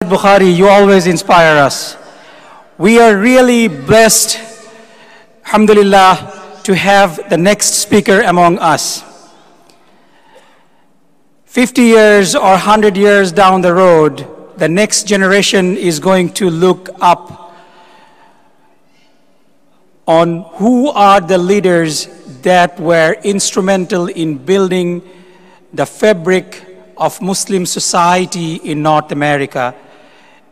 Bukhari, you always inspire us. We are really blessed, alhamdulillah, to have the next speaker among us. 50 years or 100 years down the road, the next generation is going to look up on who are the leaders that were instrumental in building the fabric of Muslim society in North America,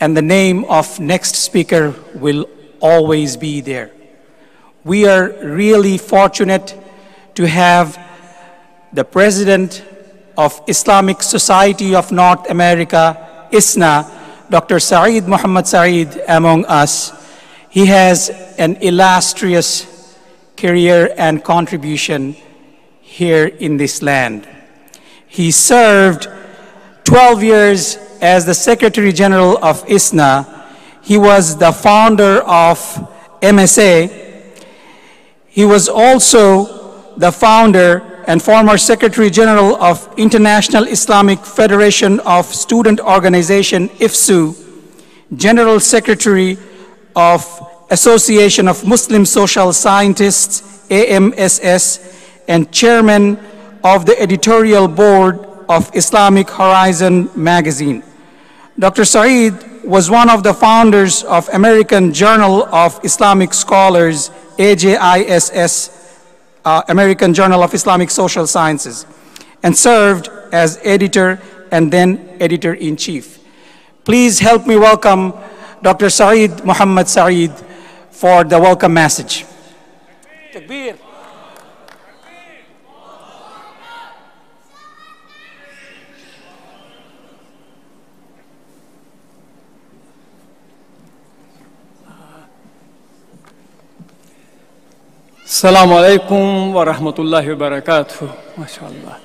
and the name of next speaker will always be there. We are really fortunate to have the President of Islamic Society of North America, ISNA, Dr. Sayyid M Syeed among us. He has an illustrious career and contribution here in this land. He served 12 years as the Secretary General of ISNA. He was the founder of MSA. He was also the founder and former Secretary General of International Islamic Federation of Student Organization, IFSU, General Secretary of Association of Muslim Social Scientists, AMSS, and Chairman of the Editorial Board of Islamic Horizon magazine. Dr. Syeed was one of the founders of American Journal of Islamic Scholars, AJISS, American Journal of Islamic Social Sciences, and served as editor and then editor-in-chief. Please help me welcome Dr. Sayyid M Syeed for the welcome message. Takbir. Assalamu alaikum wa rahmatullahi wa barakatuh. MashaAllah.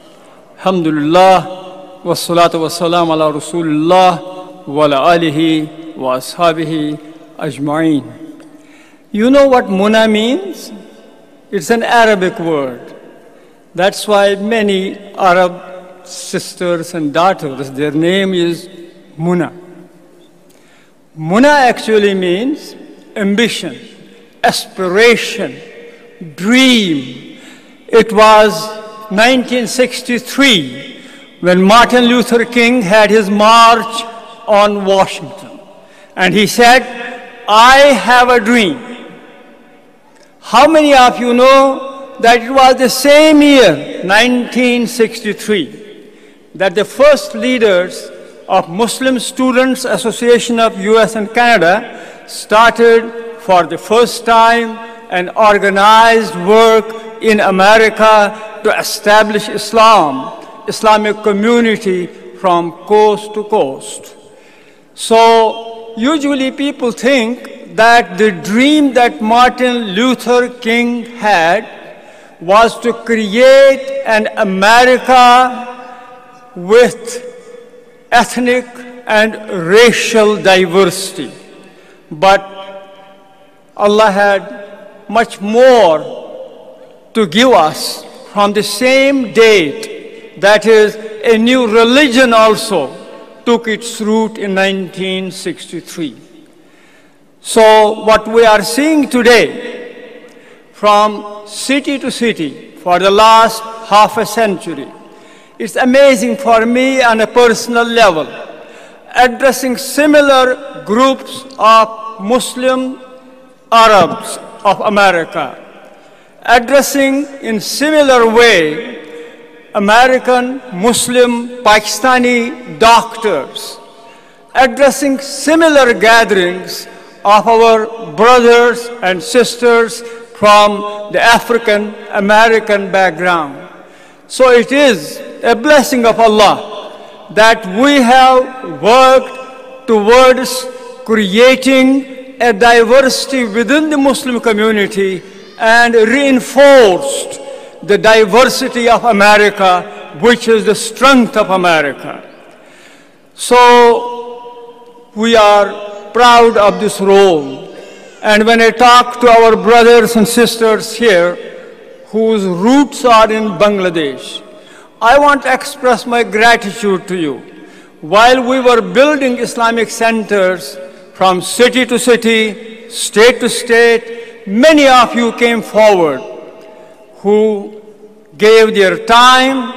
Alhamdulillah. Wa salatu wa salam ala Rasulullah wa ala alihi wa ashabihi ajma'in. You know what Muna means? It's an Arabic word. That's why many Arab sisters and daughters, their name is Muna. Muna actually means ambition, aspiration, dream. It was 1963 when Martin Luther King had his march on Washington. And he said, I have a dream. How many of you know that it was the same year, 1963, that the first leaders of Muslim Students Association of US and Canada started for the first time an organized work in America to establish Islam, Islamic community from coast to coast. So usually people think that the dream that Martin Luther King had was to create an America with ethnic and racial diversity. But Allah had much more to give us from the same date. That is, a new religion also took its root in 1963. So what we are seeing today, from city to city for the last half a century, it's amazing for me on a personal level, addressing similar groups of Muslim Arabs of America, addressing in similar way American Muslim Pakistani doctors, addressing similar gatherings of our brothers and sisters from the African American background. So it is a blessing of Allah that we have worked towards creating a diversity within the Muslim community and reinforced the diversity of America, which is the strength of America. So we are proud of this role. And when I talk to our brothers and sisters here whose roots are in Bangladesh, I want to express my gratitude to you. while we were building Islamic centers from city to city, state to state, many of you came forward who gave their time,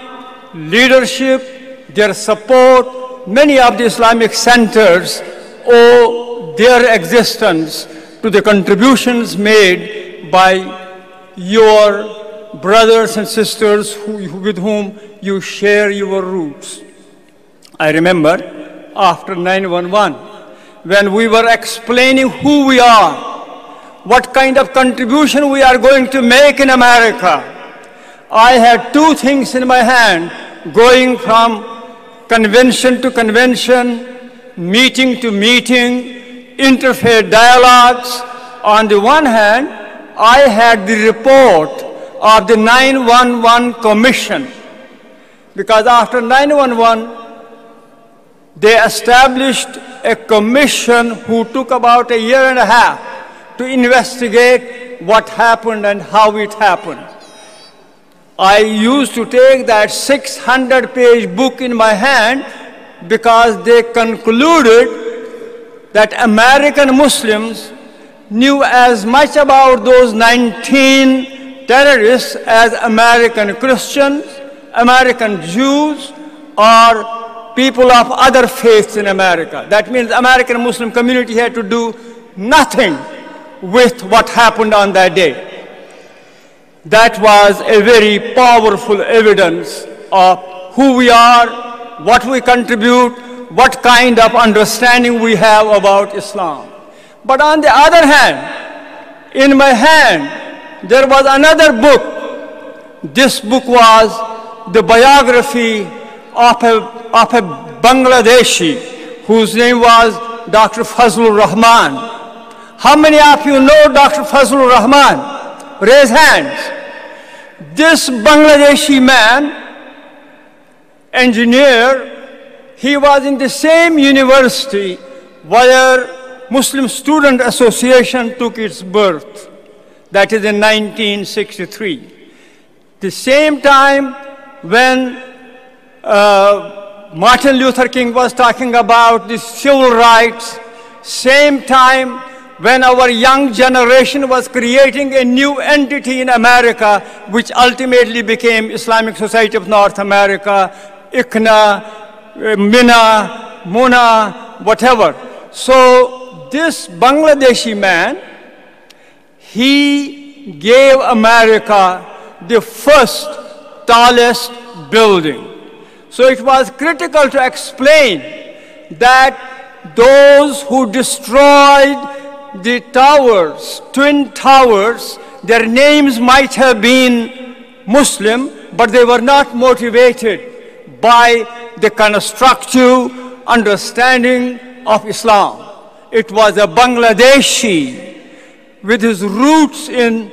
leadership, their support. Many of the Islamic centers owe their existence to the contributions made by your brothers and sisters with whom you share your roots. I remember after 9/11, when we were explaining who we are, what kind of contribution we are going to make in America, I had two things in my hand, going from convention to convention, meeting to meeting, interfaith dialogues. On the one hand, I had the report of the 9/11 Commission, because after 9/11, they established a commission who took about a year and a half to investigate what happened and how it happened. I used to take that 600-page book in my hand because they concluded that American Muslims knew as much about those 19 terrorists as American Christians, American Jews, or people of other faiths in America. That means American Muslim community had to do nothing with what happened on that day. That was a very powerful evidence of who we are, what we contribute, what kind of understanding we have about Islam. But on the other hand, in my hand, there was another book. This book was the biography of a Bangladeshi whose name was Dr. Fazlur Rahman. How many of you know Dr. Fazlur Rahman? Raise hands. This Bangladeshi man, engineer, he was in the same university where Muslim Student Association took its birth. That is in 1963. The same time when Martin Luther King was talking about the civil rights, same time when our young generation was creating a new entity in America, which ultimately became Islamic Society of North America, ISNA, MINA, MUNA, whatever. So this Bangladeshi man, he gave America the first tallest building. So it was critical to explain that those who destroyed the towers, twin towers, their names might have been Muslim, but they were not motivated by the constructive understanding of Islam. It was a Bangladeshi with his roots in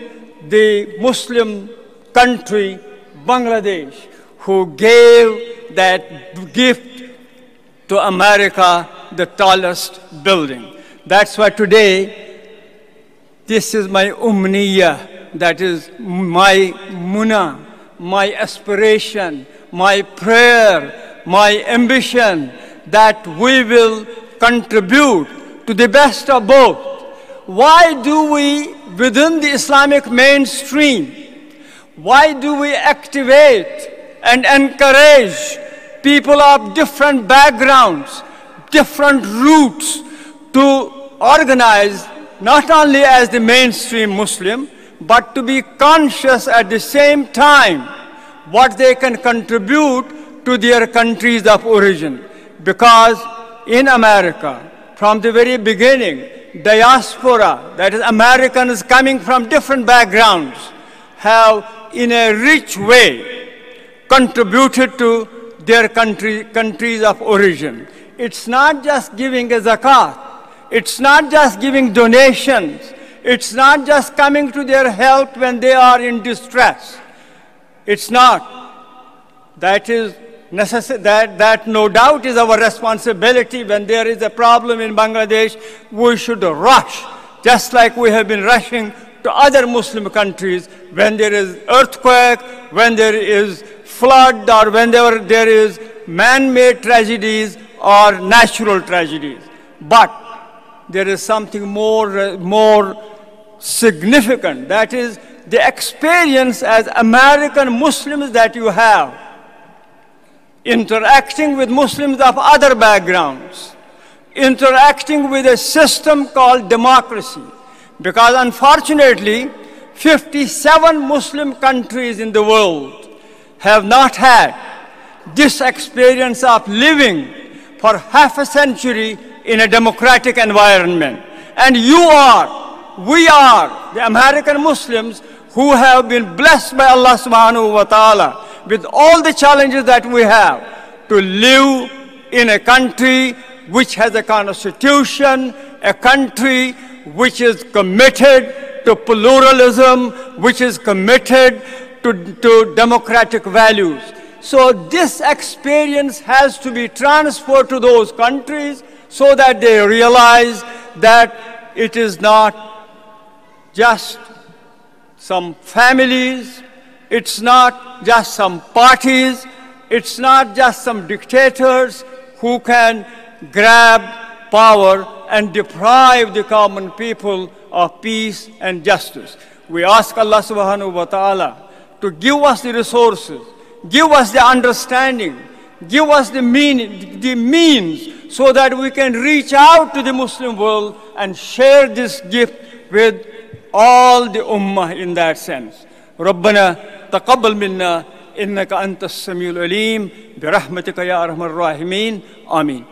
the Muslim country, Bangladesh, who gave that gift to America, the tallest building. That's why today, this is my umniya, that is my muna, my aspiration, my prayer, my ambition, that we will contribute to the best of both. Why do we, within the Islamic mainstream, why do we activate and encourage people of different backgrounds, different roots, to organize not only as the mainstream Muslim, but to be conscious at the same time what they can contribute to their countries of origin? Because in America, from the very beginning, diaspora, that is Americans coming from different backgrounds, have in a rich way contributed to their countries of origin. It's not just giving a zakat. It's not just giving donations. It's not just coming to their help when they are in distress. It's not. That is necessary. That no doubt is our responsibility. When there is a problem in Bangladesh, we should rush, just like we have been rushing to other Muslim countries when there is earthquake, when there is flood, or when there is man-made tragedies or natural tragedies. But there is something more significant. That is the experience as American Muslims that you have, interacting with Muslims of other backgrounds, interacting with a system called democracy. Because unfortunately, 57 Muslim countries in the world have not had this experience of living for half a century in a democratic environment. And we are the American Muslims who have been blessed by Allah subhanahu wa ta'ala with all the challenges that we have to live in a country which has a constitution, a country which is committed to pluralism, which is committed to democratic values. So this experience has to be transferred to those countries so that they realize that it is not just some families, it's not just some parties, it's not just some dictators who can grab power and deprive the common people of peace and justice. We ask Allah subhanahu wa ta'ala to give us the resources, give us the understanding, give us the means so that we can reach out to the Muslim world and share this gift with all the ummah in that sense. ربنا تقبل منا إنك أنت السميع العليم برحمتك يا أرحم الراحمين آمين.